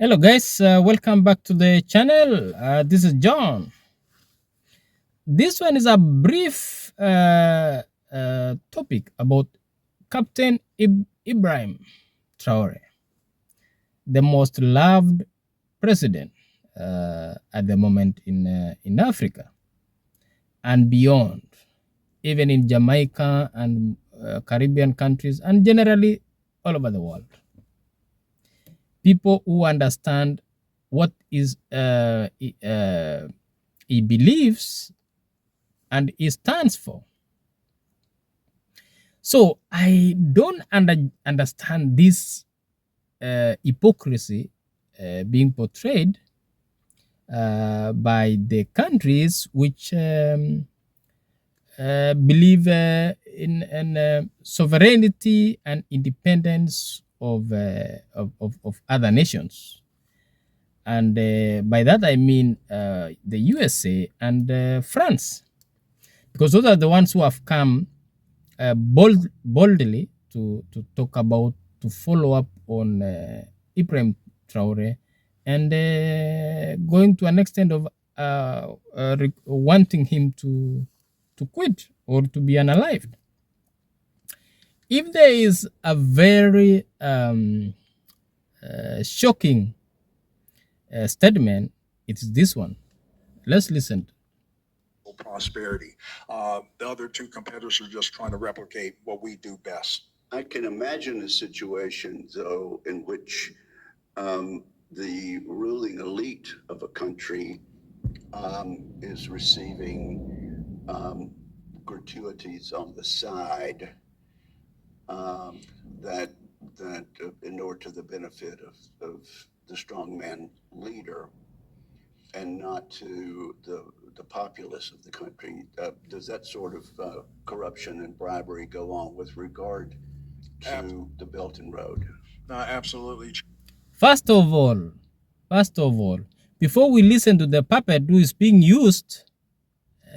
Hello, guys. Welcome back to the channel. This is John. This one is a brief topic about Captain Ibrahim Traore, the most loved president at the moment in Africa and beyond, even in Jamaica and Caribbean countries, and generally all over the world. People who understand what is he believes and he stands for. So I don't understand this hypocrisy being portrayed by the countries which believe in sovereignty and independence of other nations. And by that I mean the USA and France, because those are the ones who have come boldly to talk about, to follow up on Ibrahim Traore, and going to an extent of wanting him to quit or to be unalived. If there is a very shocking statement, it's this one. Let's listen. Prosperity. The other two competitors are just trying to replicate what we do best. I can imagine a situation, though, in which the ruling elite of a country is receiving gratuities on the side that inure to the benefit of the strongman leader and not to the populace of the country. Does that sort of corruption and bribery go on with regard to the Belt and Road? Absolutely. First of all, before we listen to the puppet who is being used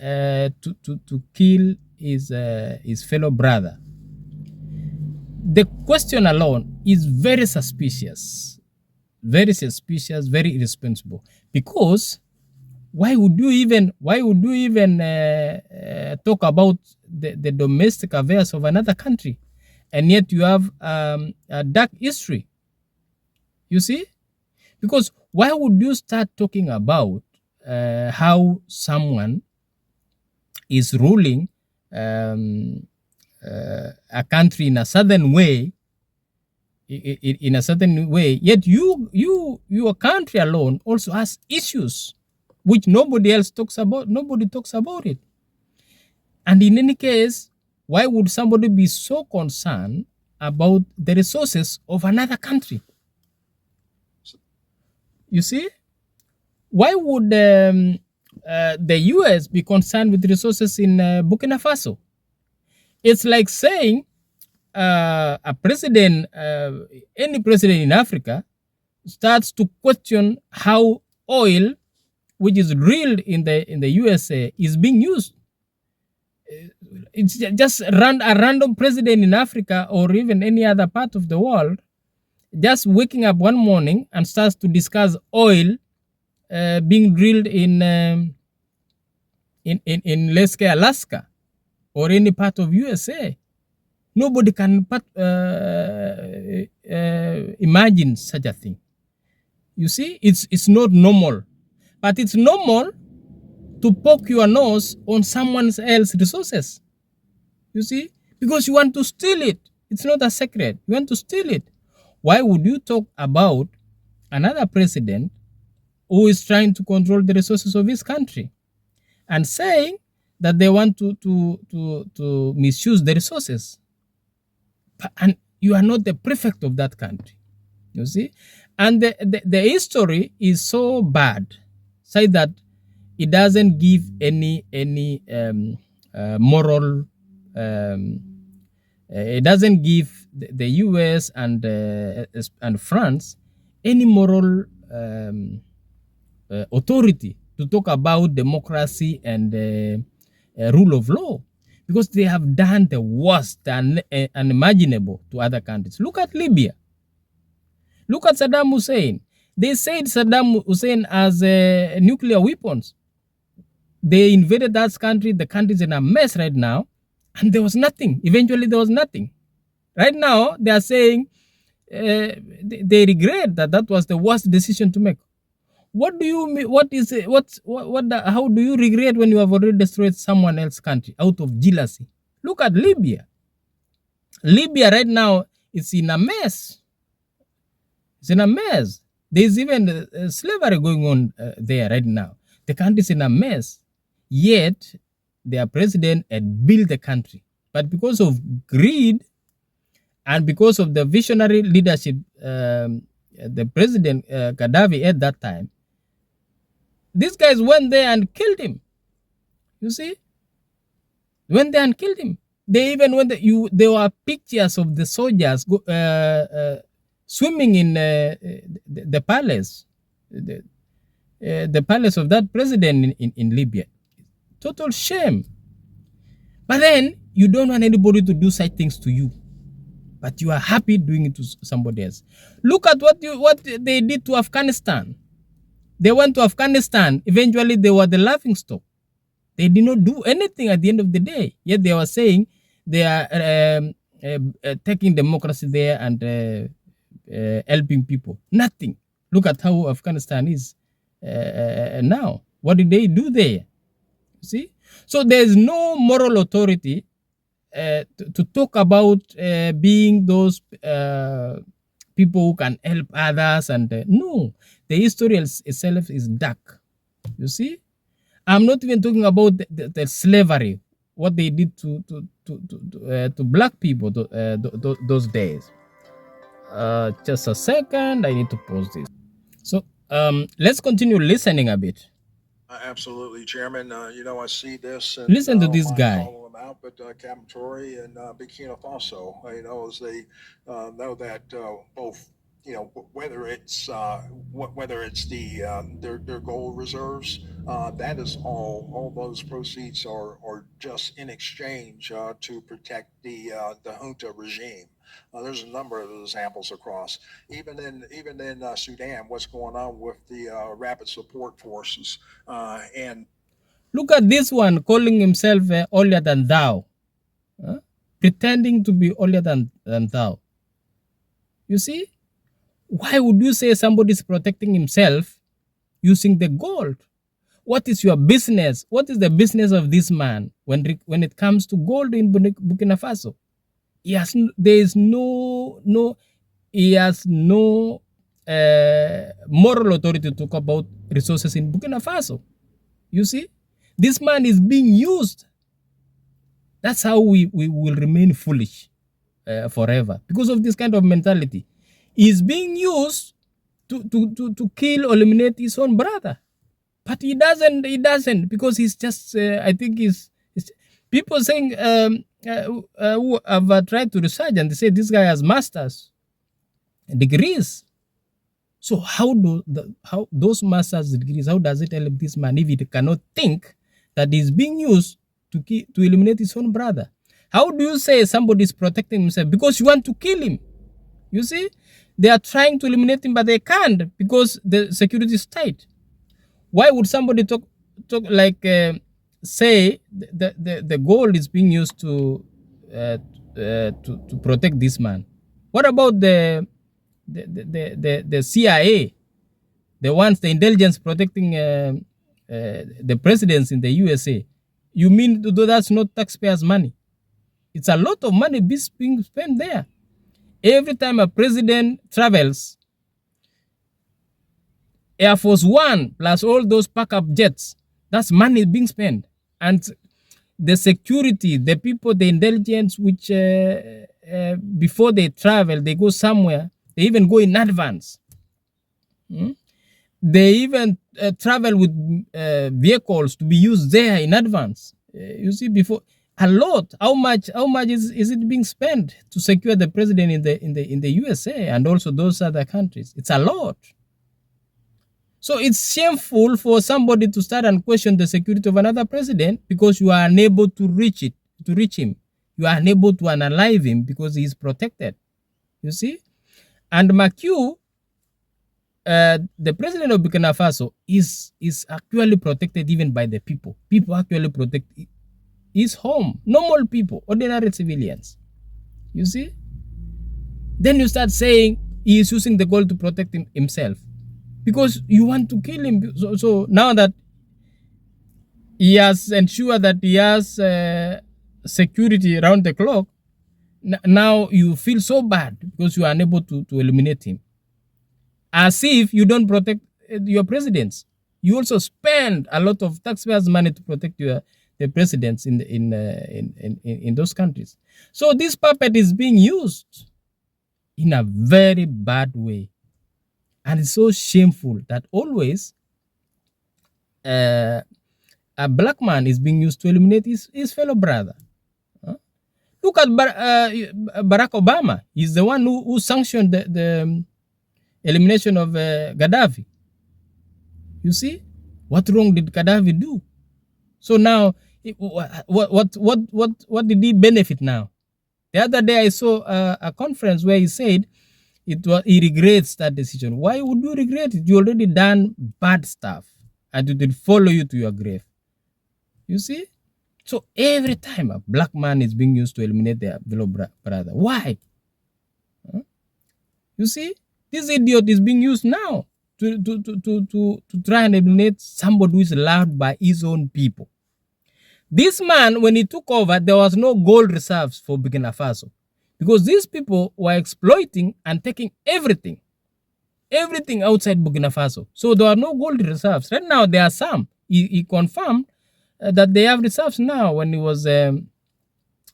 to kill his fellow brother, the question alone is very suspicious, very irresponsible. Because why would you even talk about the domestic affairs of another country, and yet you have a dark history? You see, because why would you start talking about how someone is ruling a country in a certain way, yet your country alone also has issues which nobody else talks about. Nobody talks about it. And in any case, why would somebody be so concerned about the resources of another country? You see, why would the US be concerned with resources in Burkina Faso? It's like saying a president, any president in Africa, starts to question how oil, which is drilled in the USA, is being used. It's just a random president in Africa or even any other part of the world just waking up one morning and starts to discuss oil being drilled in let's say Alaska or any part of USA. Nobody can imagine such a thing. You see, it's not normal, but it's normal to poke your nose on someone else's resources. You see, because you want to steal it. It's not a secret. You want to steal it. Why would you talk about another president who is trying to control the resources of his country and saying that they want to misuse the resources? And you are not the prefect of that country. You see? And the history is so bad, say that it doesn't give any moral. It doesn't give the US and France any moral authority to talk about democracy and rule of law, because they have done the worst and unimaginable to other countries. Look at Libya. Look at Saddam Hussein. They said Saddam Hussein has nuclear weapons. They invaded that country. The country's in a mess right now, and there was nothing. Eventually, there was nothing. Right now, they are saying they regret that that was the worst decision to make. What do you mean? What is it? How do you regret when you have already destroyed someone else's country out of jealousy? Look at Libya. Libya right now is in a mess. It's in a mess. There's even slavery going on there right now. The country's in a mess. Yet, their president had built the country. But because of greed and because of the visionary leadership, the president Gaddafi at that time, these guys went there and killed him. You see? Went there and killed him. They even went there were pictures of the soldiers swimming in the palace. The palace of that president in Libya. Total shame. But then you don't want anybody to do such things to you, but you are happy doing it to somebody else. Look at what they did to Afghanistan. They went to Afghanistan. Eventually, they were the laughing stock. They did not do anything at the end of the day. Yet they were saying they are taking democracy there and helping people. Nothing. Look at how Afghanistan is now. What did they do there? See? So there's no moral authority to talk about being those people who can help others. And no, the history itself is dark. You see? I'm not even talking about the slavery, what they did to black people those days. Just a second, I need to pause this. So let's continue listening a bit. Absolutely, Chairman. I see this. And, Listen to this guy. Follow them out, but Captain Traore and Burkina Faso, as they know that both, whether it's their gold reserves, that is all those proceeds are just in exchange to protect the junta regime. There's a number of examples across, even in Sudan, what's going on with the rapid support forces and. Look at this one calling himself holier than thou, pretending to be holier than thou. You see, why would you say somebody's protecting himself using the gold? What is your business? What is the business of this man when it comes to gold in Burkina Faso? He has no moral authority to talk about resources in Burkina Faso. You see, this man is being used. That's how we will remain foolish forever, because of this kind of mentality. He's being used to kill or eliminate his own brother, but he doesn't because he's just I think he's people saying who have tried to research, and they say this guy has master's degrees. So how those master's degrees, how does it help this man if he cannot think that he's being used to eliminate his own brother? How do you say somebody is protecting himself? Because you want to kill him. You see, they are trying to eliminate him, but they can't because the security is tight. Why would somebody talk like say the gold is being used to protect this man? What about the CIA, the intelligence protecting the presidents in the USA? You mean that's not taxpayers' money? It's a lot of money being spent there. Every time a president travels, Air Force One plus all those backup jets, that's money being spent. And the security, the people, the intelligence, which before they travel, they go somewhere, they even go in advance. They even travel with vehicles to be used there in advance. You see, before a lot. How much is it being spent to secure the president in the USA and also those other countries? It's a lot. So it's shameful for somebody to start and question the security of another president because you are unable to reach him. You are unable to unalive him because he is protected. You see? And McHugh the president of Burkina Faso is actually protected even by the people. People actually protect his home. Normal people, ordinary civilians. You see? Then you start saying he is using the gold to protect himself because you want to kill him. So now that he has ensured that he has security around the clock, now you feel so bad because you are unable to eliminate him. As if you don't protect your presidents. You also spend a lot of taxpayers' money to protect the presidents in those countries. So this puppet is being used in a very bad way. And it's so shameful that always a black man is being used to eliminate his fellow brother. Look at Barack Obama. He's the one who sanctioned the elimination of Gaddafi. You see? What wrong did Gaddafi do? So now, what did he benefit now? The other day I saw a conference where he said he regrets that decision. Why would you regret it? You already done bad stuff and it will follow you to your grave. You see? So every time a black man is being used to eliminate their fellow brother. Why? Huh? You see? This idiot is being used now to try and eliminate somebody who is loved by his own people. This man, when he took over, there was no gold reserves for Burkina Faso because these people were exploiting and taking everything outside Burkina Faso. So there are no gold reserves. Right now, there are some. He confirmed that they have reserves now when he was in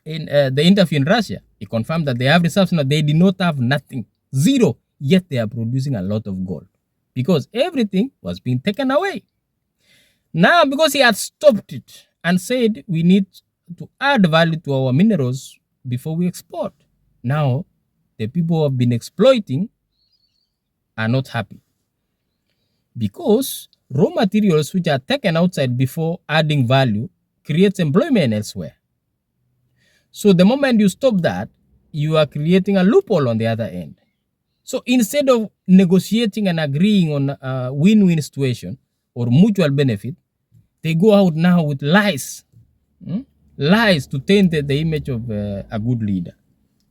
the interview in Russia. He confirmed that they have reserves now. They did not have nothing. Zero. Yet they are producing a lot of gold because everything was being taken away. Now, because he had stopped it and said we need to add value to our minerals before we export. Now, the people who have been exploiting are not happy because raw materials which are taken outside before adding value creates employment elsewhere. So the moment you stop that, you are creating a loophole on the other end. So instead of negotiating and agreeing on a win-win situation or mutual benefit, they go out now with lies. Lies to taint the image of a good leader.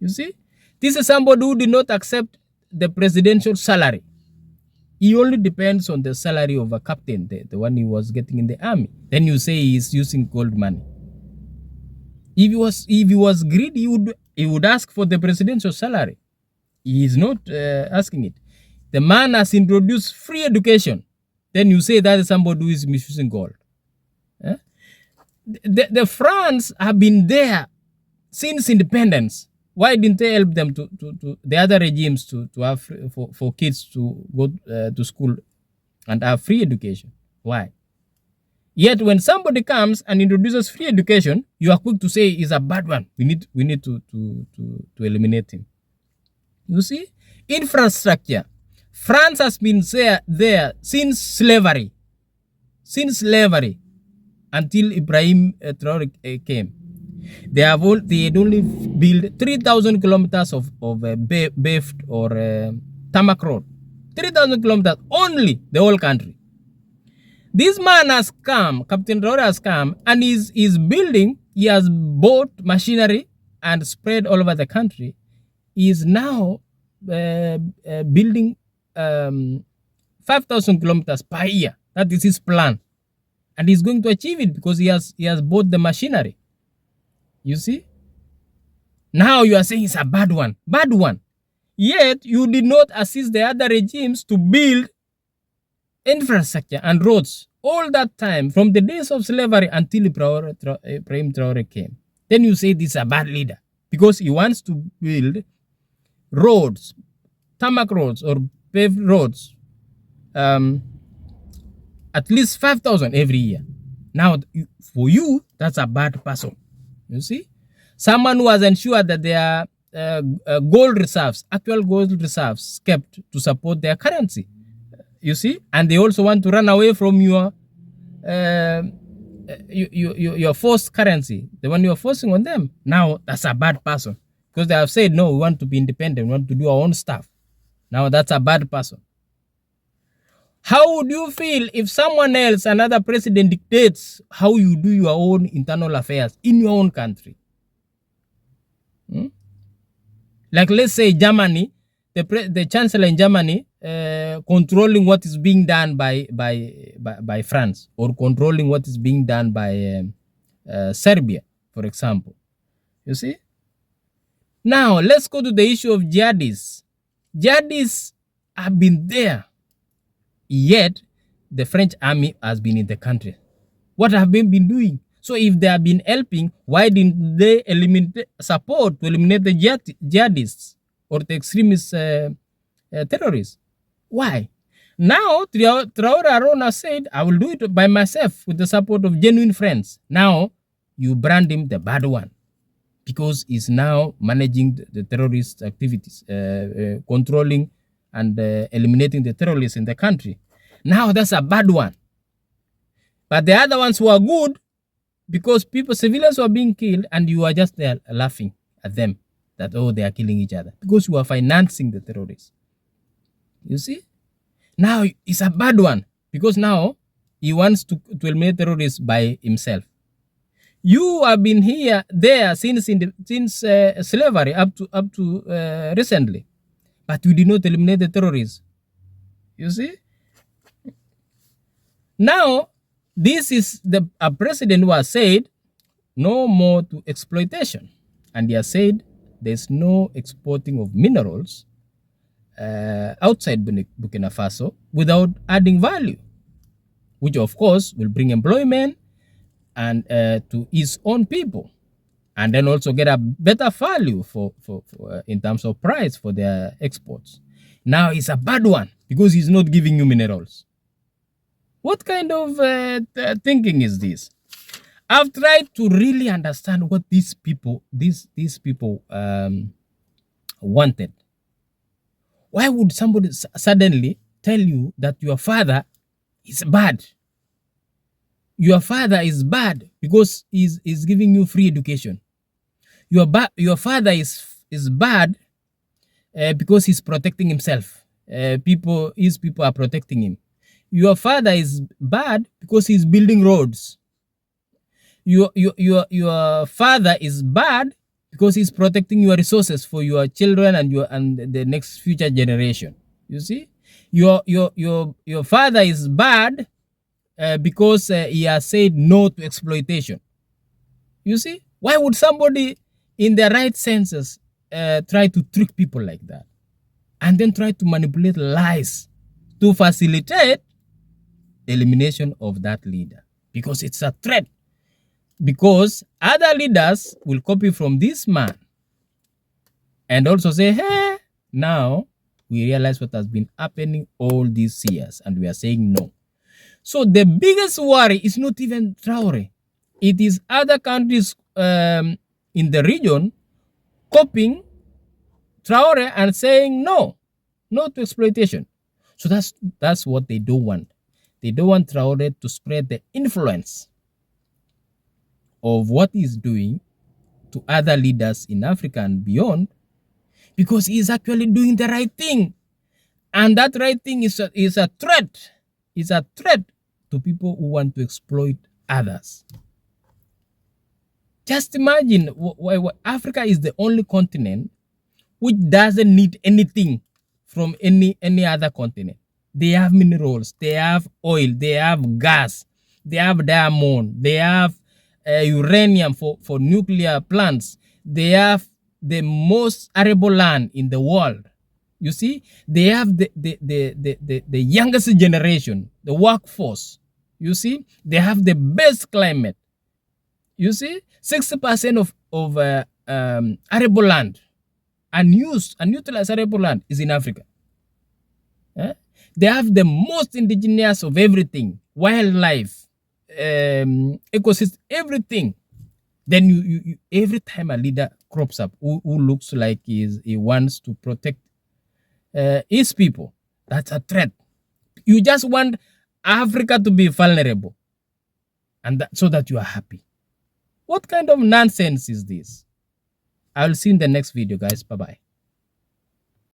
You see? This is somebody who did not accept the presidential salary. He only depends on the salary of a captain, the one he was getting in the army. Then you say he is using gold money. If he was greedy, he would ask for the presidential salary. He is not asking it. The man has introduced free education. Then you say that is somebody who is misusing gold. The France have been there since independence. Why didn't they help them to the other regimes to have for kids to go to school and have free education? Why? Yet when somebody comes and introduces free education, you are quick to say is a bad one. We need to eliminate him. You see? Infrastructure. France has been there since slavery. Until Ibrahim Traore came. They had only built 3,000 kilometers of paved or tarmac road. 3,000 kilometers only, the whole country. This man has come, Captain Traore has come, and is building. He has bought machinery and spread all over the country. He is now building 5,000 kilometers per year. That is his plan. And he's going to achieve it because he has bought the machinery. You see? Now you are saying it's a bad one. Bad one. Yet you did not assist the other regimes to build infrastructure and roads all that time from the days of slavery until Ibrahim Traore came. Then you say this is a bad leader because he wants to build roads, tarmac roads or paved roads, at least 5,000 every year. Now, for you, that's a bad person. You see? Someone who has ensured that there are gold reserves, actual gold reserves kept to support their currency. You see? And they also want to run away from your forced currency, the one you are forcing on them. Now, that's a bad person. Because they have said, no, we want to be independent, we want to do our own stuff. Now, that's a bad person. How would you feel if someone else, another president, dictates how you do your own internal affairs in your own country? Like, let's say Germany, the chancellor in Germany controlling what is being done by France, or controlling what is being done by Serbia, for example. You see? Now, let's go to the issue of jihadists. Jihadists have been there, yet the French army has been in the country. What have they been doing? So if they have been helping, why didn't they support to eliminate the jihadists or the extremist terrorists? Why? Now, Traore Arona said, I will do it by myself with the support of genuine friends. Now, you brand him the bad one because he's now managing the terrorist activities, controlling and eliminating the terrorists in the country. Now, that's a bad one. But the other ones were good because civilians were being killed, and you are just there laughing at them that, oh, they are killing each other because you are financing the terrorists. You see? Now it's a bad one because now he wants to eliminate terrorists by himself. You have been there since slavery up to recently, but you did not eliminate the terrorists. You see? Now, this is a president who has said no more to exploitation, and he has said there's no exporting of minerals outside Burkina Faso without adding value, which of course will bring employment and to his own people, and then also get a better value for in terms of price for their exports. Now it's a bad one because he's not giving you minerals. What kind of thinking is this? I've tried to really understand what these people wanted. Why would somebody suddenly tell you that your father is bad? Your father is bad because he's giving you free education. Your father is bad because he's protecting himself. His people are protecting him. Your father is bad because he's building roads. Your father is bad because he's protecting your resources for your children and the next future generation. You see, your father is bad because he has said no to exploitation. You see, why would somebody in their right senses try to trick people like that and then try to manipulate lies to facilitate elimination of that leader? Because it's a threat. Because other leaders will copy from this man and also say, hey, now we realize what has been happening all these years and we are saying no. So the biggest worry is not even Traore. It is other countries in the region copying Traore and saying no to exploitation. So that's what they don't want. They don't want Traore to spread the influence of what he's doing to other leaders in Africa and beyond, because he's actually doing the right thing. And that right thing is a threat. It's a threat to people who want to exploit others. Just imagine, Africa is the only continent which doesn't need anything from any other continent. They have minerals, they have oil, they have gas, they have diamond, they have uranium for nuclear plants. They have the most arable land in the world. You see, they have the youngest generation, the workforce. You see, they have the best climate. You see, 60% of arable land, unutilized arable land is in Africa. They have the most indigenous of everything, wildlife, ecosystem, everything. Then you every time a leader crops up who looks like he wants to protect his people, that's a threat. You just want Africa to be vulnerable, and so that you are happy. What kind of nonsense is this? I will see you in the next video, guys. Bye bye.